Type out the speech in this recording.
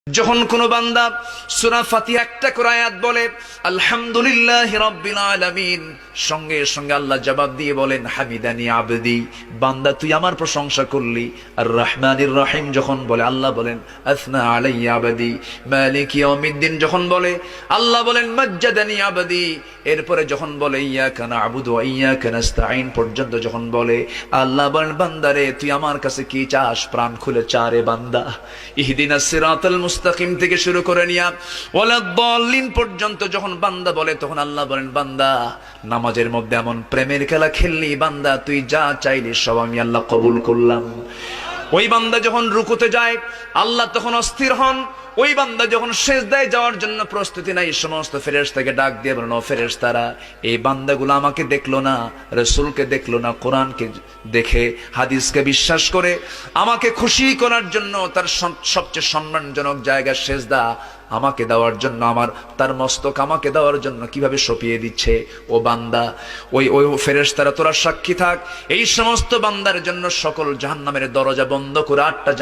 যখন কোন বান্দা সূরা ফাতিহা একটা করে আয়াত বলে আলহামদুলিল্লাহি রাব্বিল আলামিন, সঙ্গে সঙ্গে আল্লাহ জবাব দিয়ে বলেন হামিদানি আবদি, বান্দা তুই আমার প্রশংসা করলি। আর রহমানির রহিম যখন বলে আল্লাহ বলেন আসনা আলাইয়া আবদি। মালিক ইয়াউমিদ্দিন যখন বলে আল্লাহ বলেন মাজ্জাদানি আবদি। এরপরে যখন বলে ইয়াকা না'বুদু ওয়া ইয়াকা নাস্তাঈন পর্যন্ত যখন বলে আল্লাহ বলেন বান্দারে তুই আমার কাছে কি চাস, প্রাণ খুলে চারে বান্দা। ইহদিনাস সিরাতাল মুস্তাকিম থেকে শুরু করে নিয়া ওয়ালাদ-দাল্লিন পর্যন্ত যখন বান্দা বলে তখন আল্লাহ বলেন বান্দা নামাজের মধ্যে এমন প্রেমের খেলা খেললি বান্দা, তুই যা চাইলি সব আমি আল্লাহ কবুল করলাম। ওই বান্দা যখন রুকুতে যায় আল্লাহ তখন অস্থির হন। ওই বান্দা যখন সিজদায় যাওয়ার জন্য প্রস্তুতি নাই, সমস্ত ফেরেশতাকে ডাক দিয়ে বলেন ও ফেরেশতারা, এই বান্দাগুলো আমাকে দেখলো না, রাসূলকে দেখলো না, কোরআনকে দেখে হাদিসকে বিশ্বাস করে আমাকে খুশি করার জন্য তার সবচেয়ে সম্মানজনক জায়গা সিজদা আমাকে দেওয়ার জন্য, আমার তার মস্তক আমাকে দেওয়ার জন্য কিভাবে সঁপিয়ে দিচ্ছে। ও বান্দা, ওই ফেরেশতারা তোরা সাক্ষী থাক, এই সমস্ত বান্দার জন্য সকল জাহান্নামের দরজা বন্ধ করে 8টা